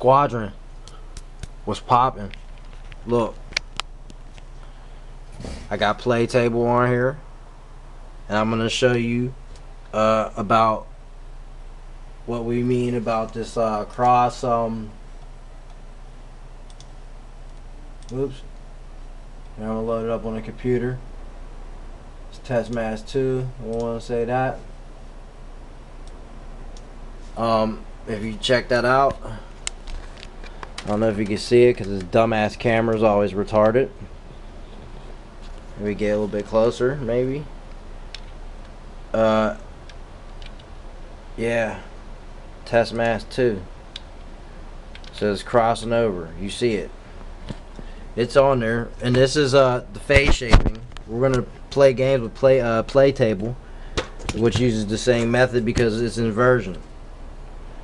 Squadron was popping. Look, I got play table on here, and I'm gonna show you about what we mean about this cross. Oops. Now I'm gonna load it up on the computer. It's test mask 2. I want to say that. If you check that out, I don't know if you can see it because this dumbass camera is always retarded. Maybe get a little bit closer, maybe. Yeah, test mask 2. So it's crossing over. You see it. It's on there, and this is the phase shaping. We're gonna play games with play table, which uses the same method because it's inversion.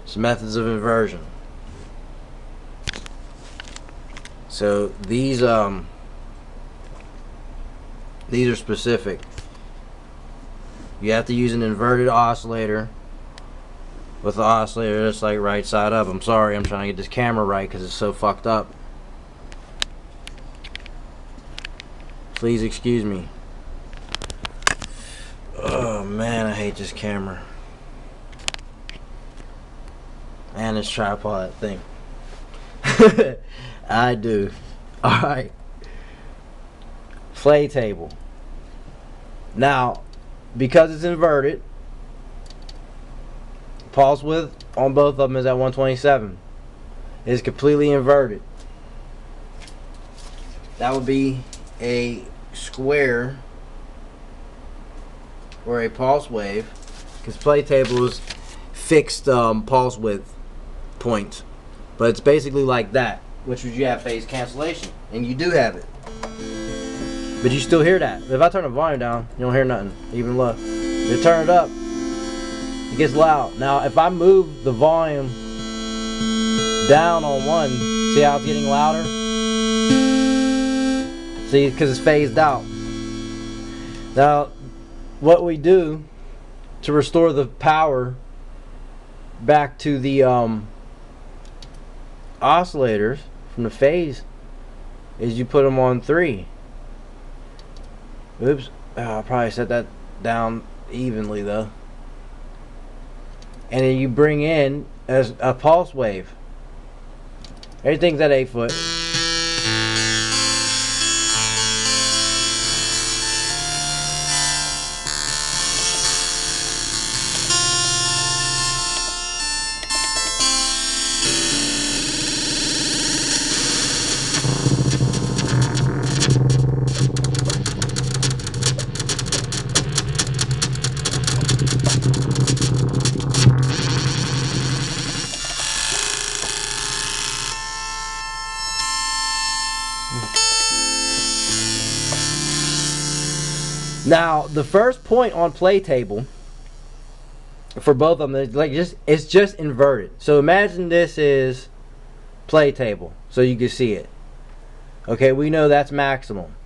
It's methods of inversion. So these are specific. You have to use an inverted oscillator with the oscillator that's like right side up. I'm sorry, I'm trying to get this camera right because it's so fucked up. Please excuse me. Oh man, I hate this camera. And this tripod thing. I do. Alright. Play table. Now, because it's inverted, pulse width on both of them is at 127. It's completely inverted. That would be a square or a pulse wave, because play table is fixed pulse width point, but it's basically like that, which would you have phase cancellation, and you do have it, but you still hear that. If I turn the volume down, you don't hear nothing, even low. If you turn it up, it gets loud. Now if I move the volume down on one, see how it's getting louder? See, because it's phased out. Now, what we do to restore the power back to the oscillators from the phase is you put them on 3. Oops, I'll probably set that down evenly though. And then you bring in as a pulse wave. Everything's at 8 foot. Now, the first point on play table for both of them is like it's just inverted. So imagine this is play table, so you can see it. Okay, we know that's maximum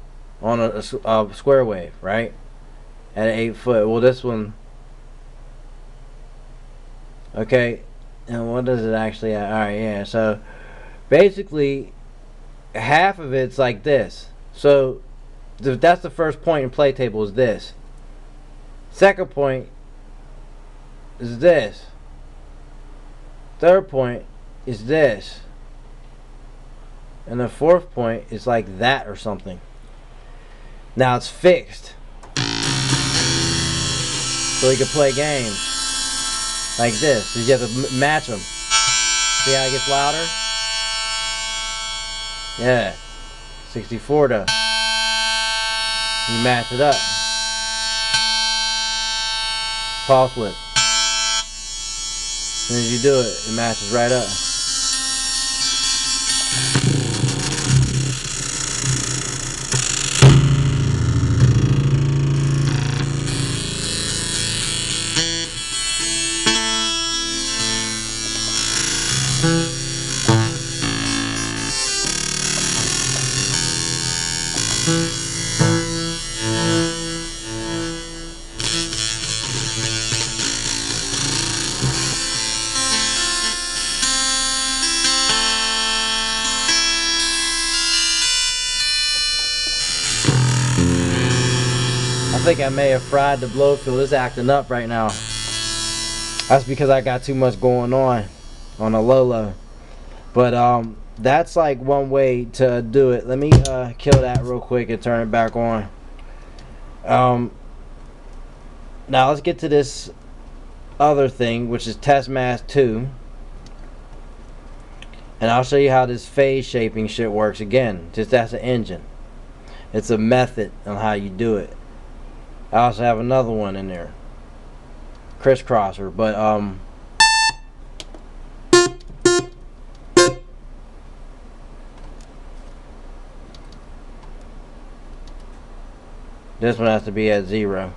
on a square wave, right? At 8 foot. Well, this one. Okay, and what does it actually? All right, yeah. So basically, half of it's like this. So that's the first point in play table is this. Second point is this. Third point is this. And the fourth point is like that or something. Now it's fixed. So you can play games like this. You have to match them. See how it gets louder? Yeah. 64 to. You match it up. Pulse width. As soon as you do it, it matches right up. think I may have fried the Blofeld. It's acting up right now. That's because I got too much going on a low. But that's like one way to do it. Let me kill that real quick and turn it back on. Now let's get to this other thing, which is test mask 2. And I'll show you how this phase shaping shit works again. Just as an engine. It's a method on how you do it. I also have another one in there. Crisscrosser, but this one has to be at 0.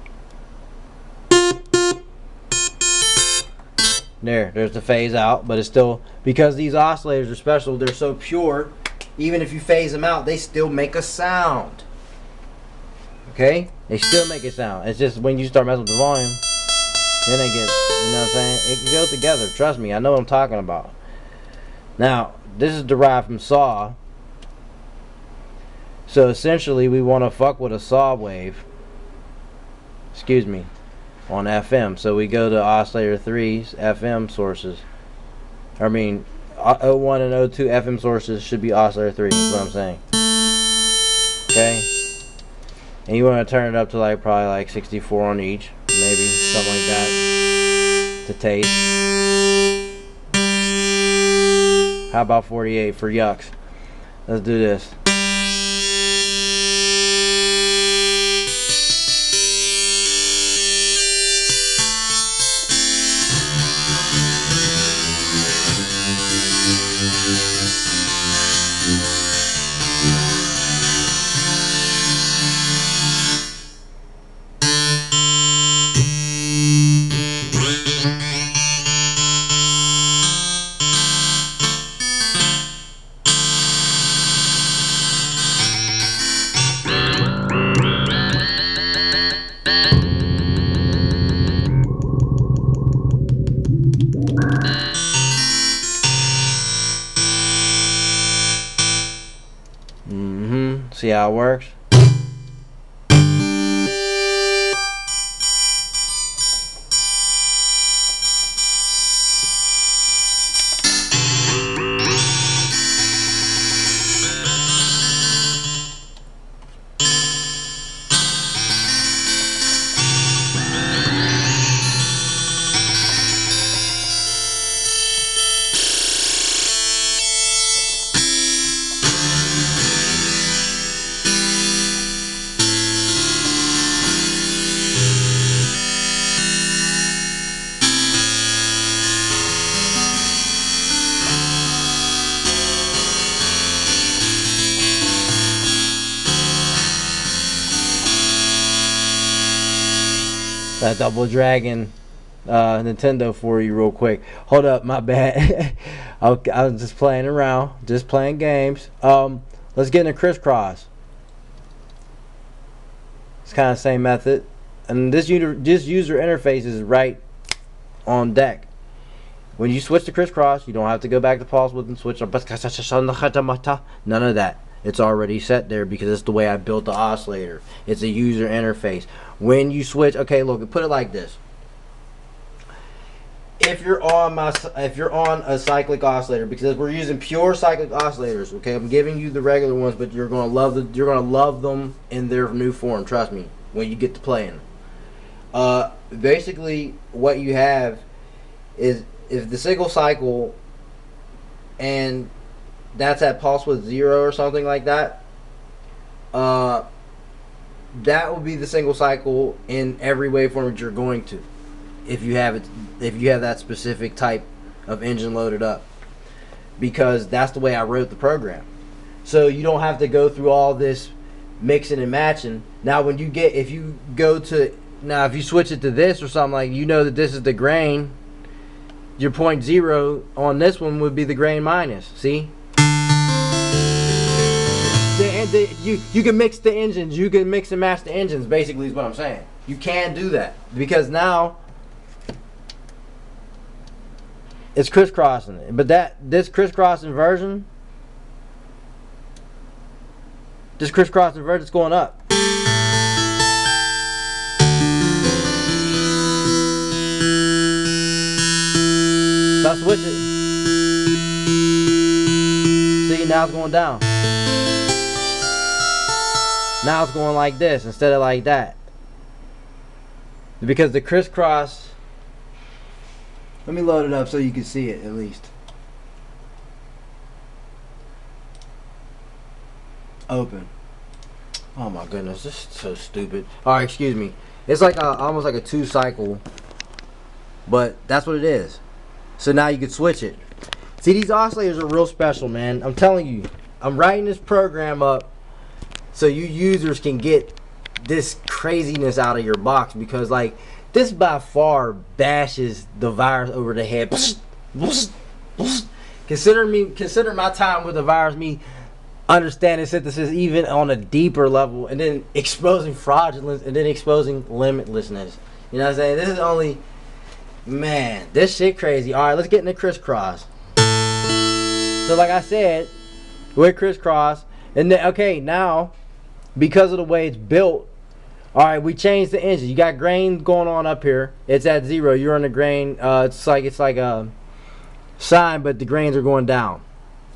There's the phase out, but it's still, because these oscillators are special, they're so pure, even if you phase them out, they still make a sound. Okay? They still make a sound. It's just when you start messing with the volume, then they get, you know what I'm saying? It can go together. Trust me, I know what I'm talking about. Now, this is derived from saw. So essentially, we want to fuck with a saw wave. Excuse me. On FM. So we go to Oscillator 3's FM sources. I mean, O1 and O2 FM sources should be Oscillator 3. That's what I'm saying. Okay? And you want to turn it up to like probably like 64 on each. Maybe something like that to taste. How about 48 for yucks? Let's do this. See how it works? That Double Dragon Nintendo for you real quick. Hold up, my bad. I was just playing around, just playing games. Let's get into crisscross. It's kind of the same method, and this user interface is right on deck. When you switch to crisscross, you don't have to go back to pulse width and switch. None of that. It's already set there because it's the way I built the oscillator. It's a user interface. When you switch, okay, look, put it like this. If you're on a cyclic oscillator, because we're using pure cyclic oscillators, okay, I'm giving you the regular ones, but you're gonna love them in their new form. Trust me, when you get to playing. Basically, what you have is if the single cycle, and that's at pulse width 0 or something like that. That will be the single cycle in every waveform that you're going to, if you have that specific type of engine loaded up, because that's the way I wrote the program. So you don't have to go through all this mixing and matching. Now if you switch it to this or something, like, you know that this is the grain, your 0.0 on this one would be the grain minus. See? You can mix the engines. You can mix and match the engines, basically, is what I'm saying. You can do that, because now it's crisscrossing. But this crisscross inversion is going up. I switch it, see, now it's going down. Now it's going like this instead of like that. Because the crisscross, let me load it up so you can see it at least. Open. Oh my goodness, this is so stupid. Alright, excuse me. It's like almost like a 2-cycle, but that's what it is. So now you can switch it. See, these oscillators are real special, man. I'm telling you, I'm writing this program up so you users can get this craziness out of your box, because like this by far bashes the virus over the head. Consider my time with the virus, me understanding synthesis even on a deeper level, and then exposing fraudulence, and then exposing limitlessness. You know what I'm saying? This is only, man, this shit crazy. All right, let's get into crisscross. So like I said, with crisscross, and then okay, now because of the way it's built, all right, we changed the engine. You got grain going on up here. It's at 0. You're on the grain. It's like a sine, but the grains are going down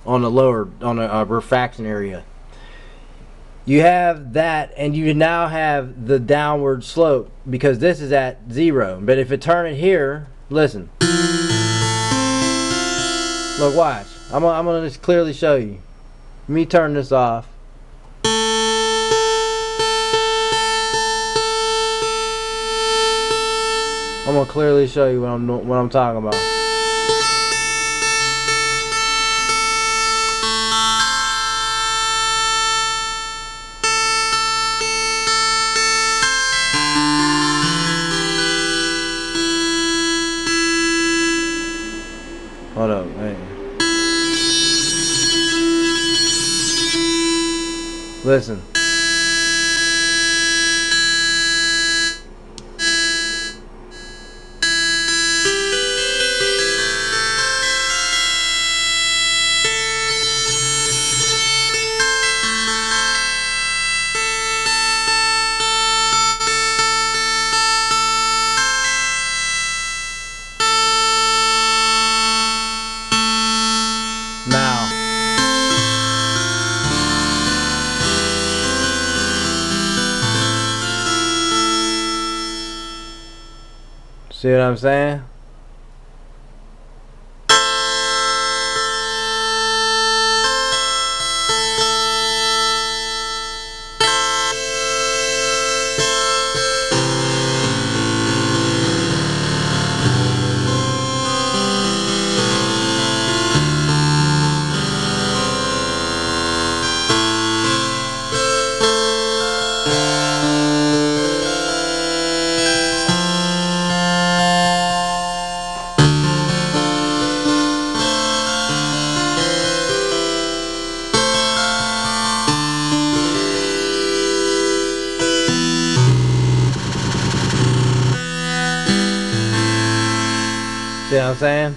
on the lower, on the refraction area. You have that, and you now have the downward slope because this is at 0. But if it turn it here, listen. Look, watch. I'm gonna just clearly show you. Let me turn this off. I'm gonna clearly show you what I'm talking about. Hold up, hey. Listen. Now, see what I'm saying? See what I'm saying?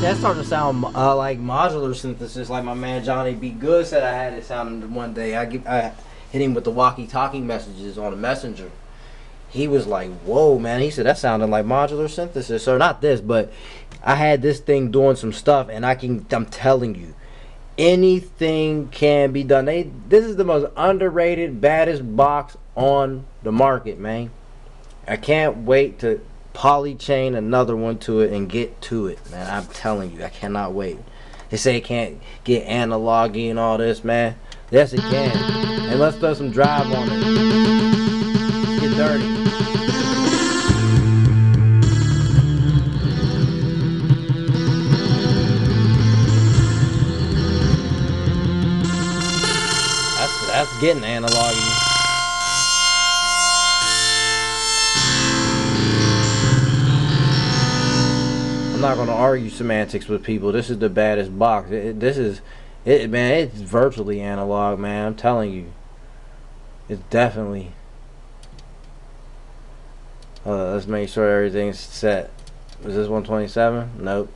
That's starting to sound like modular synthesis, like my man Johnny B. Good said I had it sounding one day. I hit him with the walkie-talkie messages on the messenger. He was like, whoa, man. He said that sounded like modular synthesis. So not this, but I had this thing doing some stuff, and I'm telling you, anything can be done. This is the most underrated, baddest box on the market, man. I can't wait to poly-chain another one to it and get to it, man. I'm telling you, I cannot wait. They say it can't get analog-y and all this, man. Yes, it can. And let's throw some drive on it. Let's get dirty. That's getting analog-y. I'm not going to argue semantics with people. This is the baddest box. Man, it's virtually analog, man. I'm telling you. It's definitely. Let's make sure everything's set. Is this 127? Nope.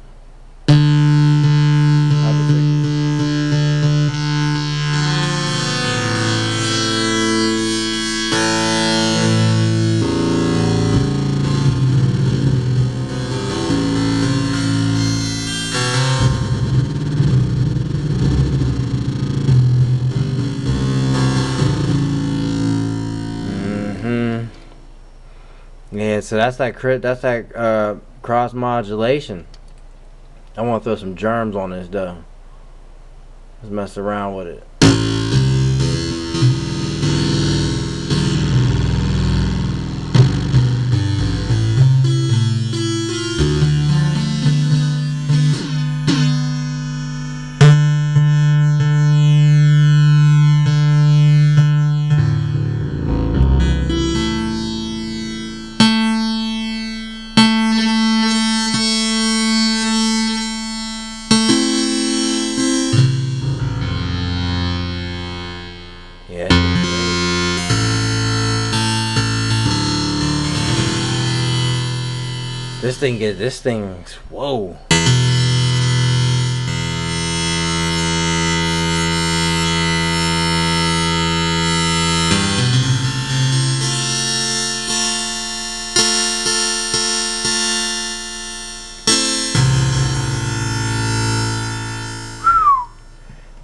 Yeah, so that's that cross modulation. I want to throw some germs on this though. Let's mess around with it. Yeah. This thing's whoa.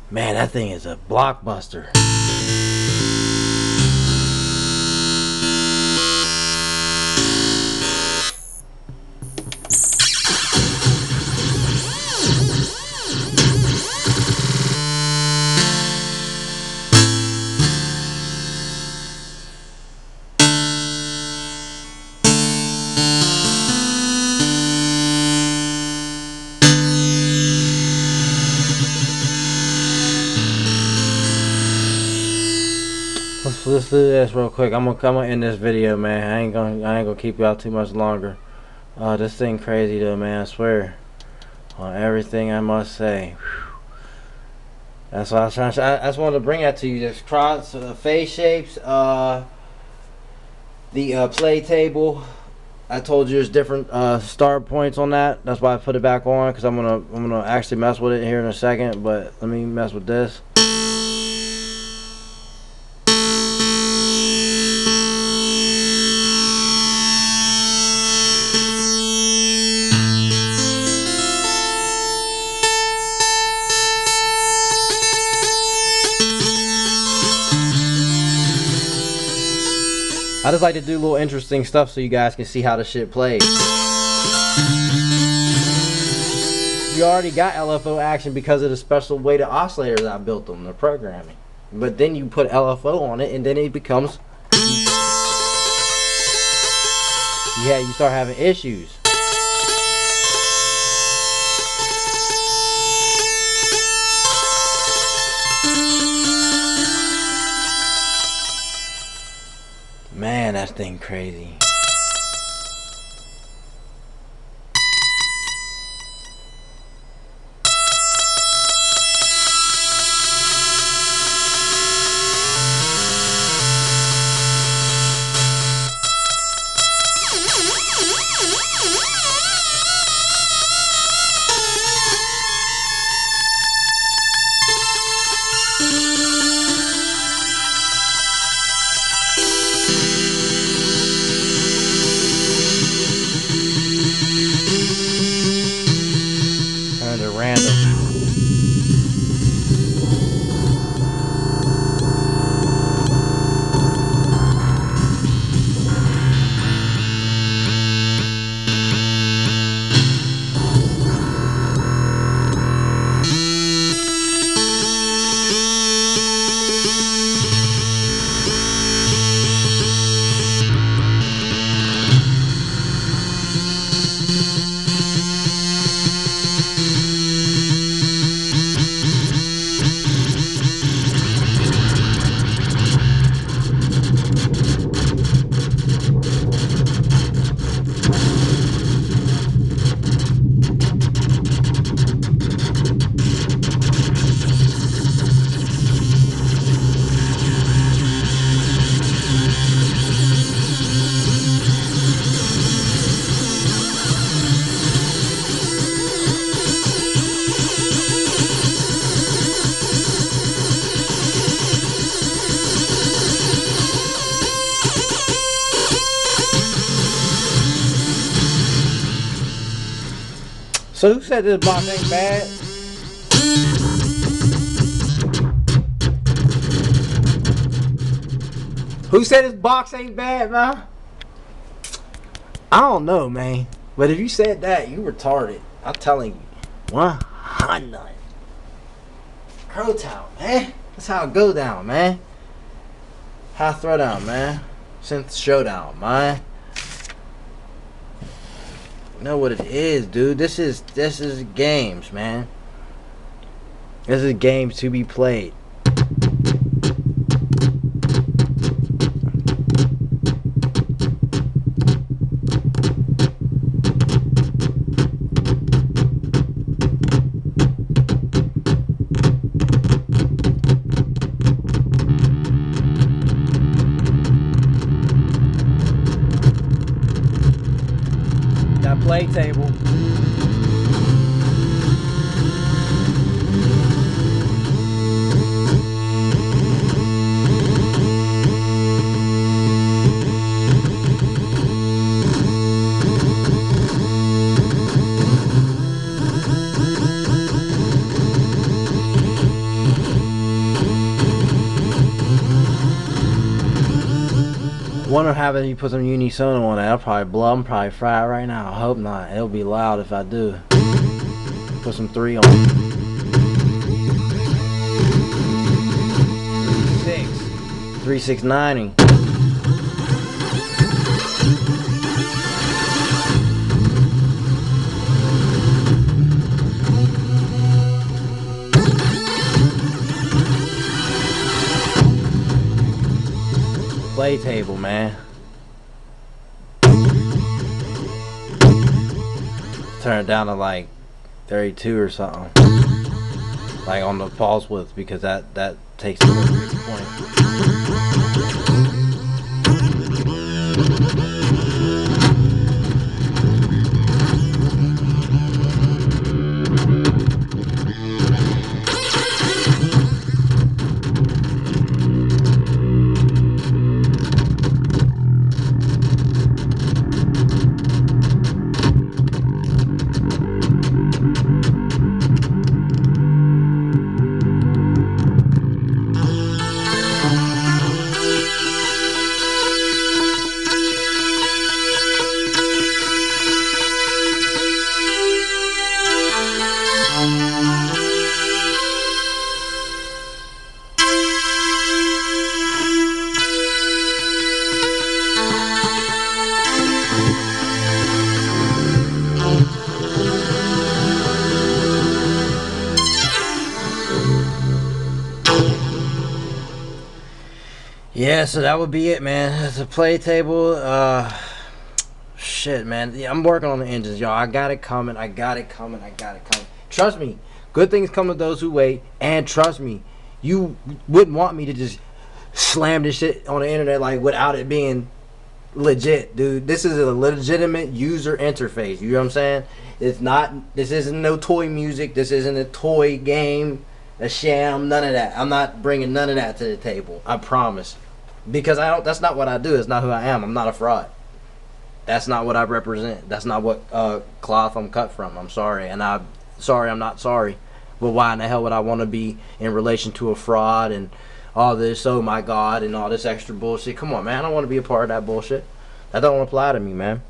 Man, that thing is a blockbuster. Let's do this real quick. I'm gonna end this video, man. I ain't gonna keep y'all too much longer. This thing crazy though, man. I swear on everything I must say. Whew. That's what I was trying to. I just wanted to bring that to you. Just cross phase shapes. The play table. I told you there's different start points on that. That's why I put it back on, because I'm gonna actually mess with it here in a second. But let me mess with this. I just like to do little interesting stuff so you guys can see how the shit plays. You already got LFO action because of the special way the oscillators I built them, the programming. But then you put LFO on it and then it becomes... Yeah, you start having issues. Man, that thing crazy. So who said this box ain't bad? Who said this box ain't bad, man? I don't know, man. But if you said that, you retarded. I'm telling you. 100. Crow Town, man. That's how it go down, man. How I throw down, man. Synth showdown, man. You know what it is, dude. This is games, man. This is games to be played. Got play table. Wonder how you put some Unisona on it. I'll probably blow. I'm probably fry it right now. I hope not. It'll be loud if I do. Put some 3 on. 3690. Play table, man. Turn it down to like 32 or something, like on the pulse width, because that takes the point. Yeah, so that would be it, man. It's a play table. Shit, man. Yeah, I'm working on the engines, y'all. I got it coming. I got it coming. Trust me. Good things come to those who wait. And trust me, you wouldn't want me to just slam this shit on the internet like without it being legit, dude. This is a legitimate user interface. You know what I'm saying? It's not. This isn't no toy music. This isn't a toy game, a sham. None of that. I'm not bringing none of that to the table. I promise. Because I don't. That's not what I do. It's not who I am. I'm not a fraud. That's not what I represent. That's not what cloth I'm cut from. I'm sorry, and I'm sorry. I'm not sorry. But why in the hell would I want to be in relation to a fraud and all this? Oh my God, and all this extra bullshit. Come on, man. I don't want to be a part of that bullshit. That don't apply to me, man.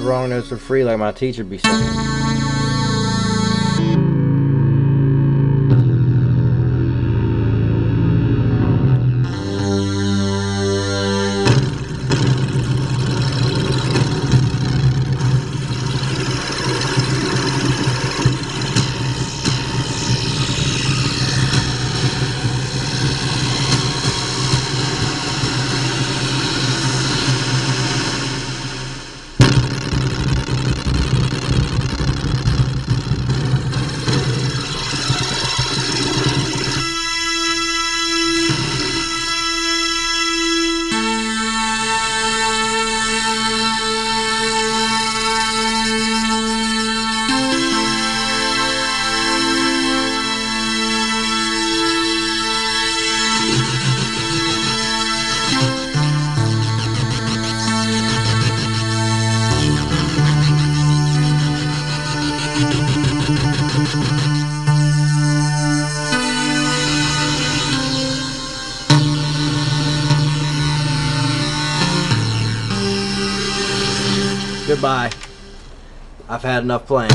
Wrong notes for free, like my teacher be saying. Goodbye. I've had enough playing.